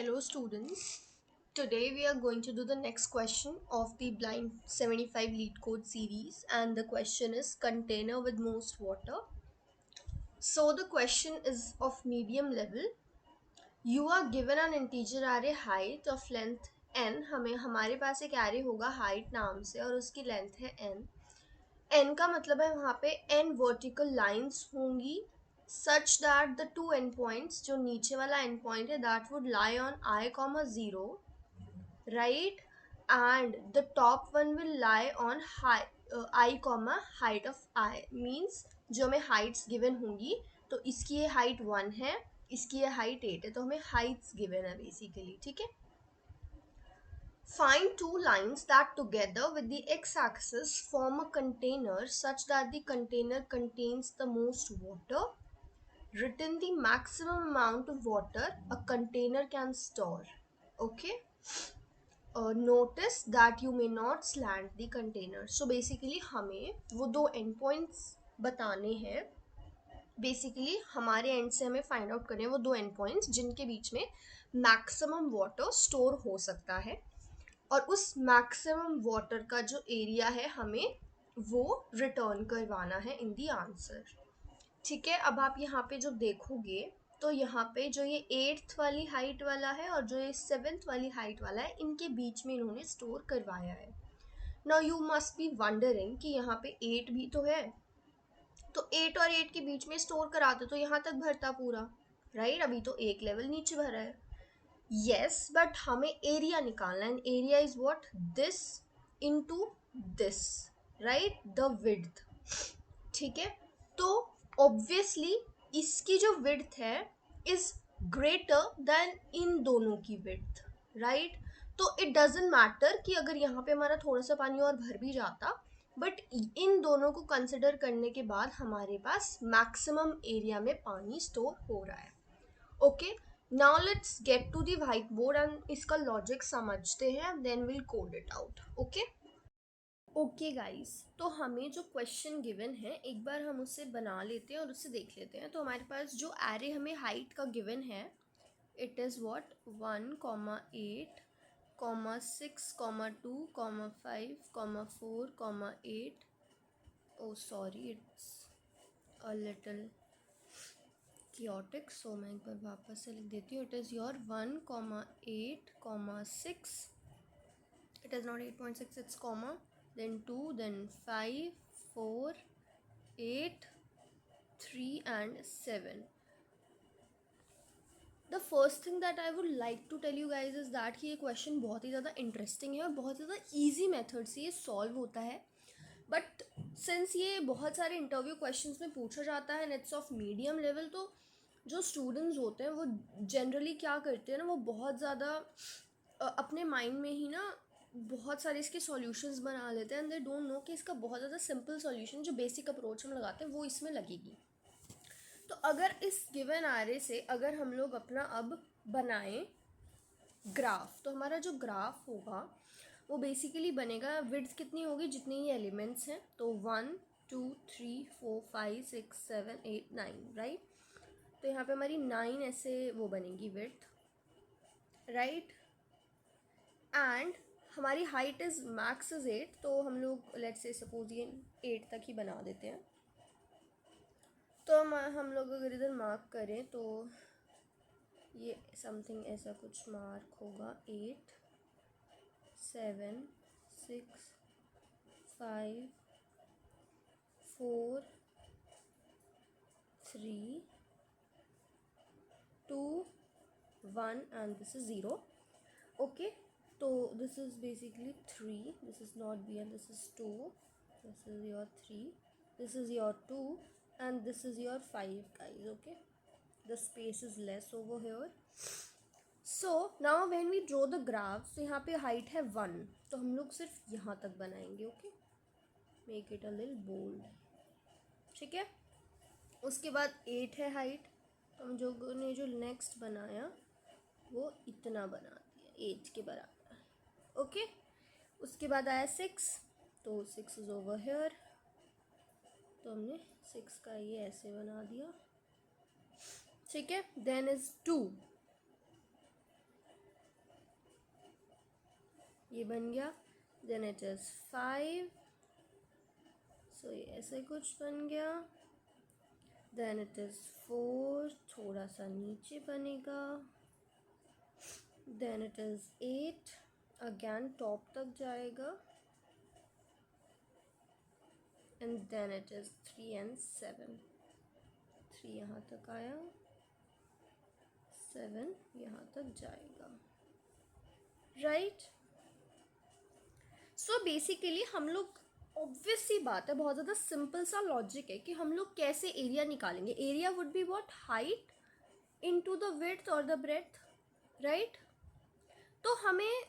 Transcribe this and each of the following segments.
Hello students. Today we are going to do the next question of the blind 75 lead code series, and the question is container with most water. So the question is of medium level. You are given an integer array height of length n. हमारे पास एक array होगा height नाम से और उसकी length है n. n का मतलब है वहाँ पे n vertical lines होंगी such that the two endpoints, जो नीचे वाला endpoint है, that would lie on I, 0, right, and the top one will lie on I, height of I, means जो हमें heights given होंगी, तो इसकी ये height 1 है, इसकी ये height 8 है, तो हमें heights given है basically. ठीक है. Find two lines that together with the x-axis form a container such that the container contains the most water. Written the maximum amount of water a container can store. Okay. Notice that you may not slant the container. So basically हमें वो दो end points बताने हैं. Basically हमारे and से हमें find out करने हैं वो दो एंड पॉइंट्स जिनके बीच में मैक्सिमम वाटर स्टोर हो सकता है, और उस मैक्सिमम वाटर का जो एरिया है हमें वो रिटर्न करवाना है इन दी आंसर. ठीक है. अब आप यहाँ पे जो देखोगे तो यहाँ पे जो ये 8th वाली हाइट वाला है और जो ये 7th वाली हाइट वाला है, इनके बीच में इन्होंने स्टोर करवाया है. Now you must be wondering कि यहाँ पे 8 भी तो है, तो 8 और 8 के बीच में स्टोर कराते तो यहाँ तक भरता पूरा, राइट. अभी तो एक लेवल नीचे भरा है. यस, बट हमें एरिया निकालना है. Area is what, this into this, right, the width. ठीक है. तो ऑब्वियसली इसकी जो विड्थ है इज ग्रेटर देन इन दोनों की विड्थ, राइट. तो इट डजेंट मैटर कि अगर यहाँ पे हमारा थोड़ा सा पानी और भर भी जाता, बट इन दोनों को कंसिडर करने के बाद हमारे पास मैक्सिमम एरिया में पानी स्टोर हो रहा है. Okay. Now let's get to the whiteboard and इसका लॉजिक समझते हैं, then will code it out. Okay. Okay guys, तो हमें जो क्वेश्चन गिवन है एक बार हम उसे बना लेते हैं और उसे देख लेते हैं. तो हमारे पास जो एरे हमें हाइट का गिवन है, it is what 1, 8, 6, 2, 5, 4, 8. Oh sorry, it's a little chaotic, so मैं एक बार वापस से लिख देती हूँ. It is your 1, 8, 6. It is not 8.6, it's comma, then 2, then 5, 4, 8, 3 and 7. The first thing that I would like to tell you guys is that कि ये question बहुत ही ज़्यादा इंटरेस्टिंग है और बहुत ज़्यादा ईजी मेथड से ये सॉल्व होता है. बट सिंस ये बहुत सारे इंटरव्यू क्वेश्चंस में पूछा जाता है and it's of medium level, तो जो स्टूडेंट्स होते हैं वो जनरली क्या करते हैं ना, वो बहुत ज़्यादा अपने माइंड में ही ना बहुत सारे इसके सॉल्यूशंस बना लेते हैं एंड दे डोंट नो कि इसका बहुत ज़्यादा सिंपल सॉल्यूशन जो बेसिक अप्रोच हम लगाते हैं वो इसमें लगेगी. तो अगर इस गिवन आरे से अगर हम लोग अपना अब बनाएं ग्राफ, तो हमारा जो ग्राफ होगा वो बेसिकली बनेगा, विड्थ कितनी होगी जितने ही एलिमेंट्स हैं, तो 1, 2, 3, 4, 5, 6, 7, 8, 9, राइट. तो यहाँ पे हमारी 9 ऐसे वो बनेगी विड्थ, राइट. एंड हमारी हाइट इज़ मैक्स इज़ 8, तो हम लोग लेट्स से सपोज ये 8 तक ही बना देते हैं. तो हम लोग अगर इधर मार्क करें तो ये समथिंग ऐसा कुछ मार्क होगा, 8, 7, 6, 5, 4, 3, 2, 1 and this is 0. Okay, so this is basically 3, this is not B and this is 2, this is your 3, this is your 2 and this is your 5 guys. Okay, the space is less over here. So now when we draw the graph, तो यहाँ पे height है 1, तो हम लोग सिर्फ यहाँ तक बनाएंगे. Okay, make it a little bold. ठीक है. उसके बाद 8 है हाइट, तो हम जो जो नेक्स्ट बनाया वो इतना बना दिया 8 के बराबर. ओके. उसके बाद आया 6, तो 6 इज ओवर हेयर, तो हमने 6 का ये ऐसे बना दिया. ठीक है. देन इज 2, ये बन गया, देन इट इज़ 5, सो ये ऐसे कुछ बन गया, देन इट इज़ 4, थोड़ा सा नीचे बनेगा, then it is 8, again top तक जाएगा, and then it is 3 and 7, 3 यहाँ तक आया, 7 यहाँ तक जाएगा, राइट। सो बेसिकली हम लोग, ऑब्वियस सी बात है, बहुत ज़्यादा सिंपल सा लॉजिक है कि हम लोग कैसे एरिया निकालेंगे। Area would be what, height into the width और द ब्रेड्थ, राइट। तो हमें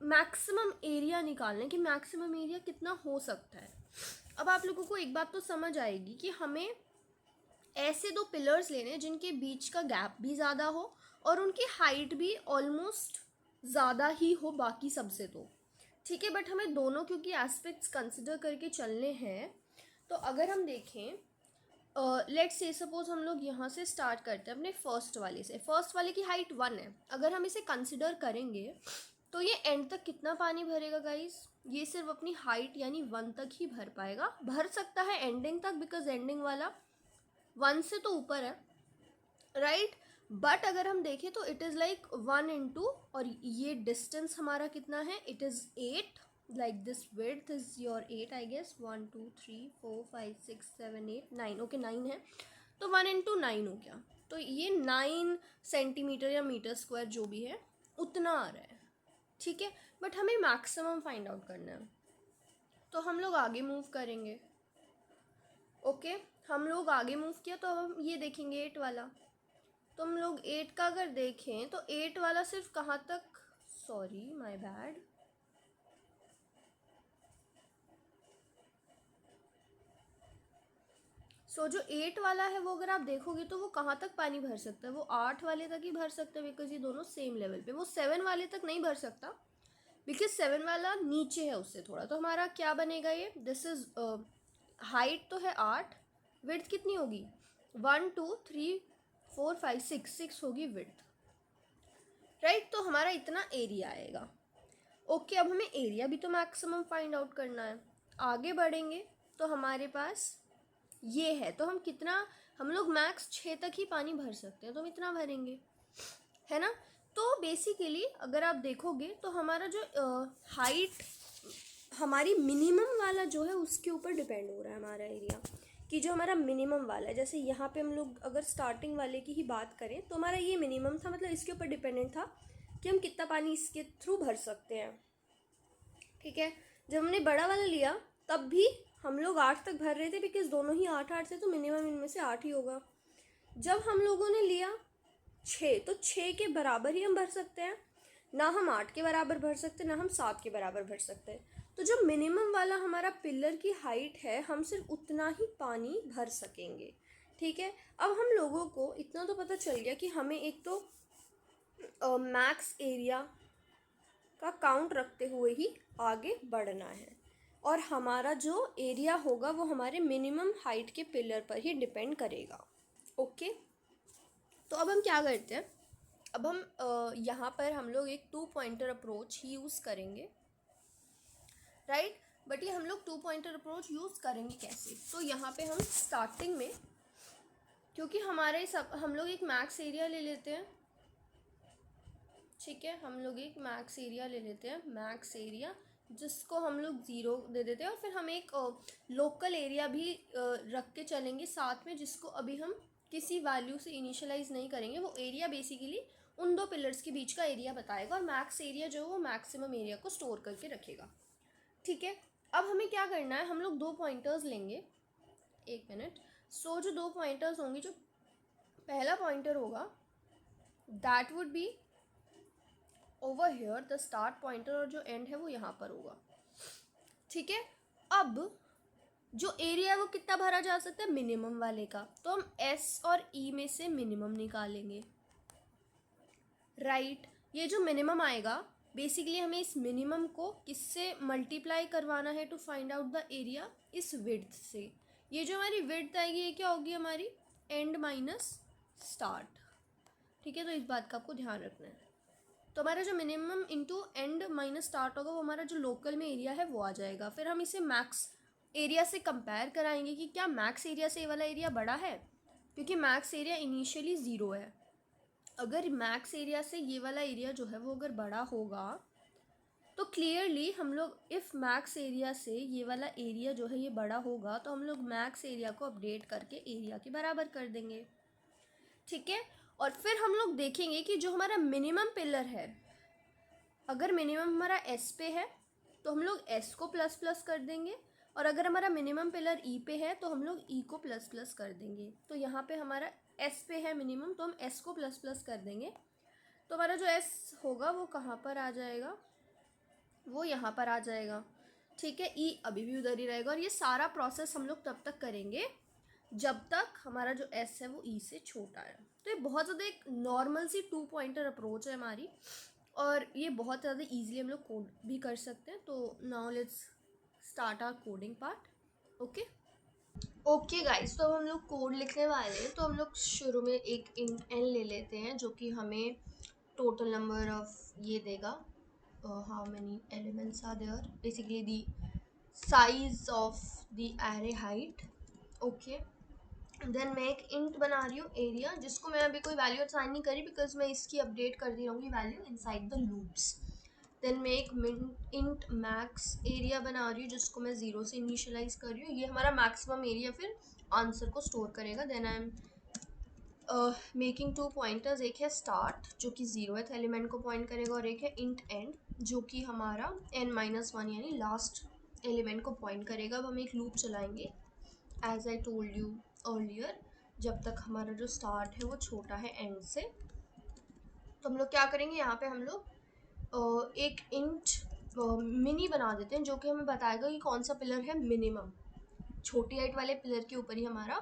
मैक्सिमम एरिया निकालना है कि मैक्सिमम एरिया कितना हो सकता है। अब आप लोगों को एक बात तो समझ आएगी कि हमें ऐसे दो पिलर्स लेने हैं जिनके बीच का गैप भी ज़्यादा हो और उनकी हाइट भी ऑलमोस्ट ज़्यादा ही हो बाकी सबसे, तो ठीक है। बट हमें दोनों क्योंकि एस्पेक्ट्स कंसिडर करके चलने हैं, तो अगर हम देखें, लेट्स से सपोज हम लोग यहाँ से स्टार्ट करते हैं अपने फर्स्ट वाले से। फर्स्ट वाले की हाइट 1 है, अगर हम इसे कंसिडर करेंगे तो ये एंड तक कितना पानी भरेगा गाइस? ये सिर्फ अपनी हाइट यानी 1 तक ही भर पाएगा। भर सकता है एंडिंग तक, बिकॉज एंडिंग वाला 1 से तो ऊपर है, राइट। बट अगर हम देखें तो इट इज़ लाइक 1 इंटू, और ये डिस्टेंस हमारा कितना है, it is 8, like this width is your 8 I guess, 1 2 3 4 5 6 7 8 9, okay 9 है, तो 1 इंटू 9 हो गया, तो ये 9 सेंटीमीटर या मीटर स्क्वायर जो भी है उतना आ रहा है, ठीक है। बट हमें मैक्सिमम फाइंड आउट करना है, तो हम लोग आगे मूव करेंगे, ओके। हम लोग आगे मूव किया तो अब हम ये देखेंगे 8 वाला, तो हम लोग 8 का अगर देखें तो 8 वाला सिर्फ कहाँ तक, सॉरी माय बैड, सो जो 8 वाला है वो अगर आप देखोगे तो वो कहाँ तक पानी भर सकता है, वो 8 वाले तक ही भर सकता है, बिकॉज ये दोनों सेम लेवल पे। वो 7 वाले तक नहीं भर सकता, बिकॉज 7 वाला नीचे है उससे थोड़ा। तो हमारा क्या बनेगा ये, दिस इज हाइट तो है 8, विड्थ कितनी होगी 1 2 3 4 5 6 होगी विड्थ, राइट। तो हमारा इतना एरिया आएगा, ओके। अब हमें एरिया भी तो मैक्सिमम फाइंड आउट करना है। आगे बढ़ेंगे तो हमारे पास ये है, तो हम कितना, हम लोग मैक्स 6 तक ही पानी भर सकते हैं, तो हम इतना भरेंगे, है ना। तो बेसिकली अगर आप देखोगे तो हमारा जो हाइट हमारी मिनिमम वाला जो है उसके ऊपर डिपेंड हो रहा है हमारा एरिया, कि जो हमारा मिनिमम वाला है, जैसे यहाँ पे हम लोग अगर स्टार्टिंग वाले की ही बात करें तो हमारा ये मिनिमम था, मतलब इसके ऊपर डिपेंडेंट था कि हम कितना पानी इसके थ्रू भर सकते हैं, ठीक है। जब हमने बड़ा वाला लिया तब भी हम लोग 8 तक भर रहे थे, बिकॉज दोनों ही 8 से, तो मिनिमम इनमें से 8 ही होगा। जब हम लोगों ने लिया 6, तो 6 के बराबर ही हम भर सकते हैं, ना हम 8 के बराबर भर सकते, ना हम 7 के बराबर भर सकते। तो जो मिनिमम वाला हमारा पिलर की हाइट है, हम सिर्फ उतना ही पानी भर सकेंगे, ठीक है। अब हम लोगों को इतना तो पता चल गया कि हमें एक तो मैक्स एरिया का काउंट रखते हुए ही आगे बढ़ना है, और हमारा जो एरिया होगा वो हमारे मिनिमम हाइट के पिलर पर ही डिपेंड करेगा, ओके। तो अब हम क्या करते हैं, अब हम यहाँ पर हम लोग एक 2 पॉइंटर अप्रोच ही यूज़ करेंगे, राइट। बट ये हम लोग 2 पॉइंटर अप्रोच यूज़ करेंगे कैसे, तो यहाँ पे हम स्टार्टिंग में, क्योंकि हमारे सब, हम लोग एक मैक्स एरिया ले लेते हैं, ठीक है। हम लोग एक मैक्स एरिया ले लेते हैं, मैक्स एरिया जिसको हम लोग 0 दे देते हैं, और फिर हम एक लोकल एरिया भी रख के चलेंगे साथ में, जिसको अभी हम किसी वैल्यू से इनिशियलाइज नहीं करेंगे। वो एरिया बेसिकली उन दो पिलर्स के बीच का एरिया बताएगा, और मैक्स एरिया जो है वो मैक्सिमम एरिया को स्टोर करके रखेगा, ठीक है। अब हमें क्या करना है, हम लोग 2 पॉइंटर्स लेंगे, 1 मिनट। सो जो 2 पॉइंटर्स होंगे, जो पहला पॉइंटर होगा that would be over here, the start pointer, और जो एंड है वो यहाँ पर होगा, ठीक है। अब जो एरिया है वो कितना भरा जा सकता है, मिनिमम वाले का, तो हम एस और ई में से मिनिमम निकालेंगे, राइट। ये जो मिनिमम आएगा, बेसिकली हमें इस मिनिमम को किससे मल्टीप्लाई करवाना है to find out the area, इस विड्थ से। ये जो हमारी विड्थ आएगी ये क्या होगी, हमारी एंड माइनस स्टार्ट, ठीक है। तो इस बात का आपको ध्यान रखना है, तो हमारा जो minimum into and minus start होगा वो हमारा जो लोकल में एरिया है वो आ जाएगा। फिर हम इसे मैक्स एरिया से कंपेयर कराएंगे कि क्या मैक्स एरिया से ये वाला एरिया बड़ा है, क्योंकि मैक्स एरिया इनिशियली 0 है। अगर मैक्स एरिया से ये वाला एरिया जो है वो अगर बड़ा होगा तो क्लियरली हम लोग इफ़ मैक्स एरिया से ये वाला एरिया जो है ये बड़ा होगा तो हम लोग मैक्स एरिया को अपडेट करके एरिया के बराबर कर देंगे, ठीक है। और फिर हम लोग देखेंगे कि जो हमारा मिनिमम पिलर है, अगर मिनिमम हमारा एस पे है तो हम लोग एस को प्लस प्लस कर देंगे, और अगर हमारा मिनिमम पिलर ई पे है तो हम लोग ई को प्लस प्लस कर देंगे। तो यहाँ पे हमारा एस पे है मिनिमम तो हम एस को प्लस प्लस कर देंगे। तो हमारा जो एस होगा वो कहाँ पर आ जाएगा, वो यहाँ पर आ जाएगा, ठीक है। ई अभी भी उधर ही रहेगा। और ये सारा प्रोसेस हम लोग तब तक करेंगे जब तक हमारा जो एस है वो ई से छोटा है। तो ये बहुत ज़्यादा एक नॉर्मल सी 2 पॉइंटर अप्रोच है हमारी, और ये बहुत ज़्यादा ईजिली हम लोग कोड भी कर सकते हैं। तो now let's start our coding part. Okay guys, तो हम लोग कोड लिखने वाले हैं। तो हम लोग शुरू में एक इंट एन ले लेते हैं जो कि हमें टोटल नंबर ऑफ ये देगा, how many elements are there, basically the size of the array height. Okay, then मैं एक इंट बना रही हूँ एरिया, जिसको मैं अभी कोई वैल्यू असाइन नहीं करी बिकॉज मैं इसकी अपडेट कर दी रहूँगी value inside the loops. Then मैं एक इंट मैक्स एरिया बना रही हूँ जिसको मैं 0 से इनिशियलाइज कर रही हूँ। ये हमारा मैक्सिमम एरिया फिर आंसर को स्टोर करेगा। Then I am making 2 pointers, एक है स्टार्ट जो कि 0th एलिमेंट को पॉइंट करेगा, और एक है इंट एंड जो कि हमारा n-1 यानी लास्ट एलिमेंट को पॉइंट करेगा। अब हम एक लूप चलाएंगे as I told you earlier, जब तक हमारा जो स्टार्ट है वो छोटा है एंड से। तो हम लोग क्या करेंगे, यहाँ पे हम लोग एक इंट मिनी बना देते हैं जो कि हमें बताएगा कि कौन सा पिलर है मिनिमम। छोटी हाइट वाले पिलर के ऊपर ही हमारा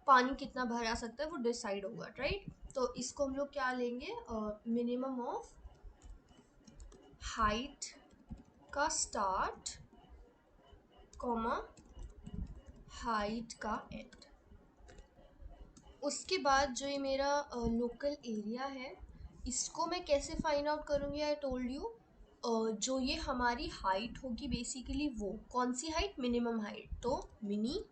पानी कितना भरा सकता है वो डिसाइड होगा, राइट। तो इसको हम लोग क्या लेंगे, मिनिमम ऑफ हाइट का स्टार्ट कॉमा हाइट का एंड। उसके बाद जो ये मेरा लोकल एरिया है इसको मैं कैसे फाइंड आउट करूँगी, आई टोल्ड यू जो ये हमारी हाइट होगी बेसिकली वो कौन सी हाइट, मिनिमम हाइट। तो मिनी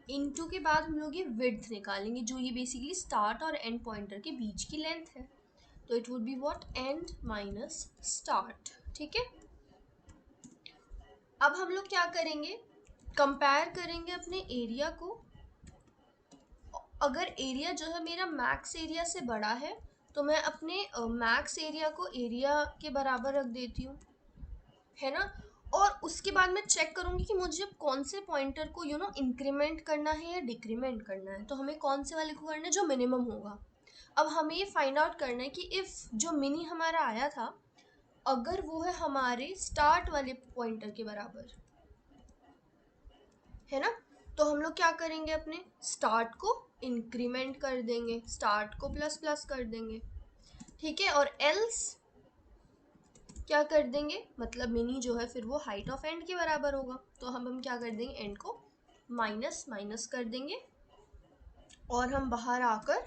इंटू के बाद हम लोग ये विड्थ निकालेंगे जो ये बेसिकली स्टार्ट और एंड पॉइंटर के बीच की लेंथ है। तो it would be what, and minus start, ठीक है। अब हम लोग क्या करेंगे, कंपेयर करेंगे अपने एरिया को। अगर एरिया जो है मेरा मैक्स एरिया से बड़ा है तो मैं अपने मैक्स एरिया को एरिया के बराबर रख देती हूँ, है ना। और उसके बाद मैं चेक करूँगी कि मुझे कौन से पॉइंटर को इंक्रीमेंट करना है या डिक्रीमेंट करना है। तो हमें कौन से वाले को करना है, जो मिनिमम होगा। अब हमें ये फाइंड आउट करना है कि इफ़ जो मिनी हमारा आया था अगर वो है हमारे स्टार्ट वाले पॉइंटर के बराबर, है ना। तो हम लोग क्या करेंगे, अपने स्टार्ट को इंक्रीमेंट कर देंगे, स्टार्ट को प्लस प्लस कर देंगे, ठीक है। और एल्स क्या कर देंगे, मतलब मिनी जो है फिर वो हाइट ऑफ एंड के बराबर होगा। तो हम क्या कर देंगे, एंड को माइनस माइनस कर देंगे और हम बाहर आकर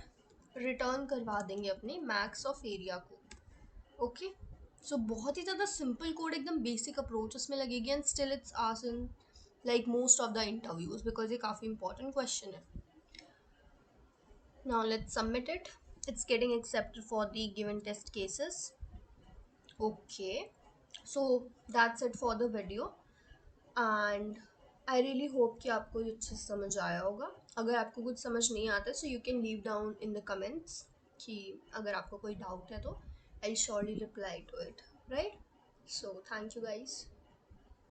रिटर्न करवा देंगे अपने मैक्स ऑफ एरिया को। ओके, सो बहुत ही ज़्यादा सिंपल कोड, एकदम बेसिक अप्रोच उसमें लगेगी, and still it's asked in like most of the interviews because ये काफ़ी इंपॉर्टेंट क्वेश्चन है। Now let's submit it. It's getting accepted for the given test cases. Okay, so that's it for the video, and I really hope कि आपको ये अच्छे से समझ आया होगा। अगर आपको कुछ समझ नहीं आता so you can leave down in the comments कि अगर आपको कोई डाउट है तो I'll surely reply to it, right? So thank you guys.